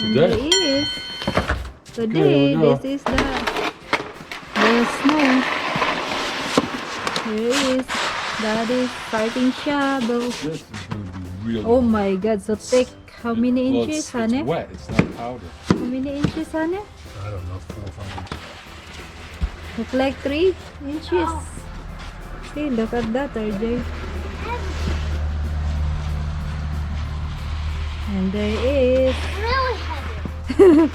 And there is. Today, this is the snow. Here is. That is starting shovel. This is going to be really Oh my God, so thick. How many inches, it's honey? wet, it's not powder. How many inches, honey? I don't know, 4 or 5 inches. Look like 3 inches. See, look at that, RJ. And there is. Really heavy.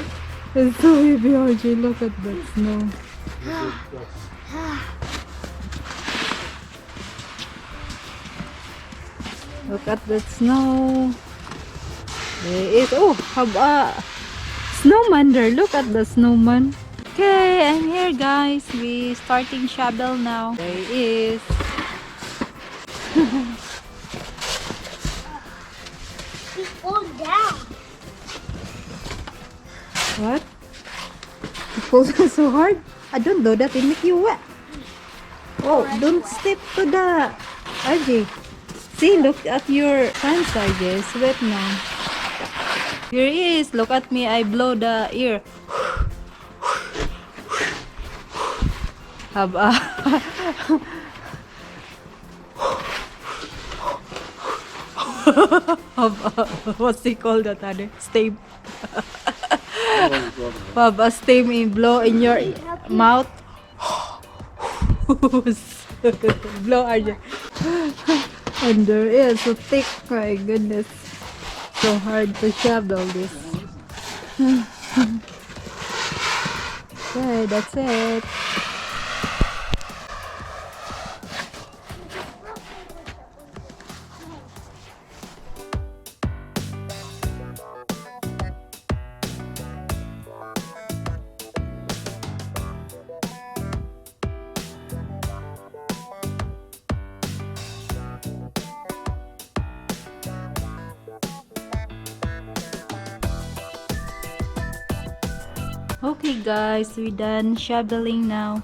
It's so heavy, RJ. Look at that snow. Look at that snow. There is. Oh, how about snowman there? Look at the snowman. Okay, I'm here, guys. We starting shovel now. There is. He's falling down. What? You pull so hard? I don't do that. It make you wet. Oh, don't step to the RJ. See, look at your pants, RJ. It's wet now. Here is. Look at me. I blow the ear. Haba. What's it called that, honey? Steam. Haba, steam in blow in your mouth. Blow, RJ. And there is so thick. My goodness. So hard to shovel this. Okay, that's it. Okay guys, we done shoveling now.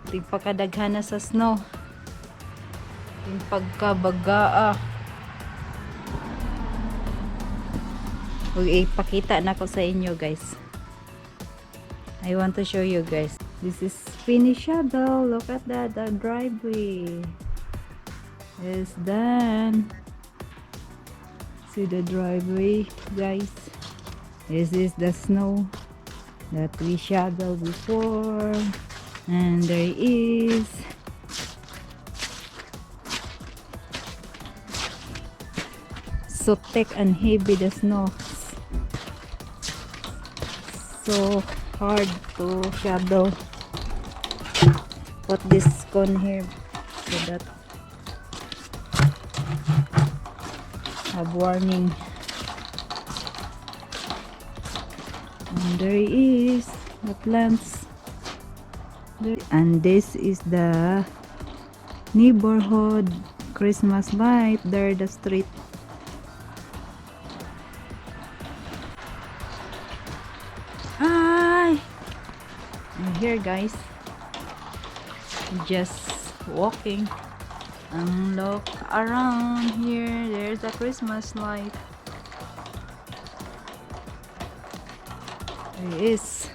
Ting pagkadaghan na sa snow. Ting pagkabagaa. Ipakita na ko sa inyo guys. I want to show you guys. This is finished shovel. Look at that, the driveway is done. See the driveway guys. This is the snow that we shoveled before, and there is so thick and heavy the snow, so hard to shovel. Put this cone here so that have warning. And there is the plants. And this is the neighborhood Christmas light there, the street. Hi! I'm here guys. Just walking. And look around here. There's a Christmas light. There is.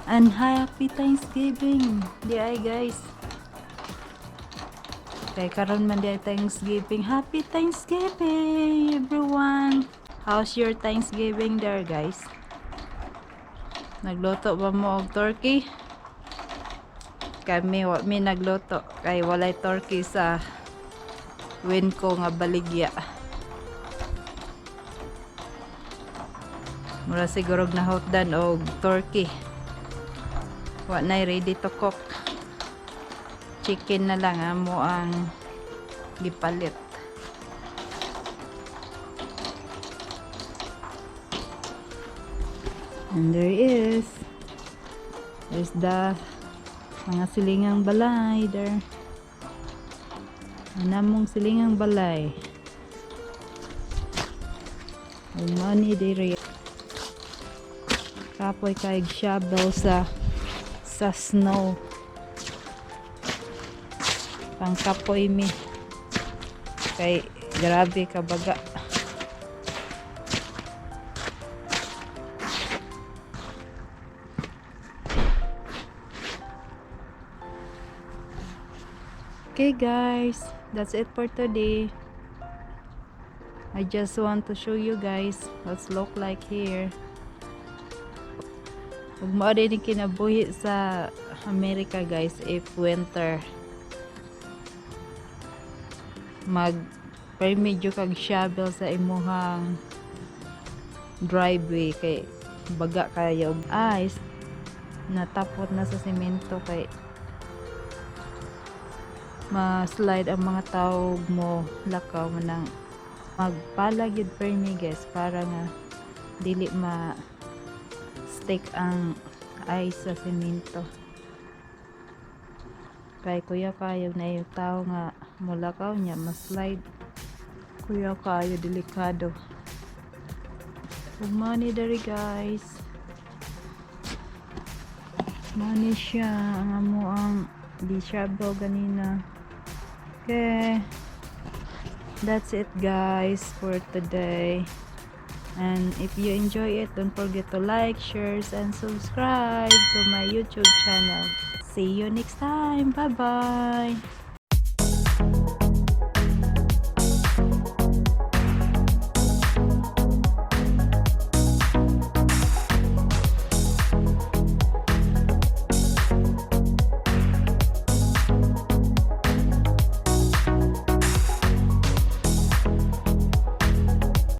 And happy Thanksgiving. Di ay guys. Kay karon man di ay Thanksgiving. Happy Thanksgiving everyone. How's your Thanksgiving there guys? Nagluto ba mo og turkey? Kami wa mi nagluto kay walay turkey sa win ko nga baligya. Mura siguro nahotdan og turkey. Wa na ready to cook. Chicken na lang amo ang gipalit. And there's the mga silingang balay there. Namong silingang balay. Umani dire. Kapoy kay shovel sa snow. Pangkapoy mi. Kay Grabe ka baga. Okay guys, that's it for today. I just want to show you guys what's look like here. Ug mao din yung kinabuhi sa Amerika guys if winter. Mag medyo kag shovel sa imuhang driveway kay baga kayo ice natapot na sa semento kay ma-slide ang mga tawog mo lakaw mo nang magpalag yun permi guys para nga dili ma stick ang ice sa semento kay kuya kayo na yung tao nga mulakaw niya ma-slide kuya kayo delikado ug money dari guys money siya ang amo ang di shabaw ganina. Okay, that's it guys for today, and if you enjoy it, don't forget to like, share and subscribe to my YouTube channel. See you next time. Bye bye.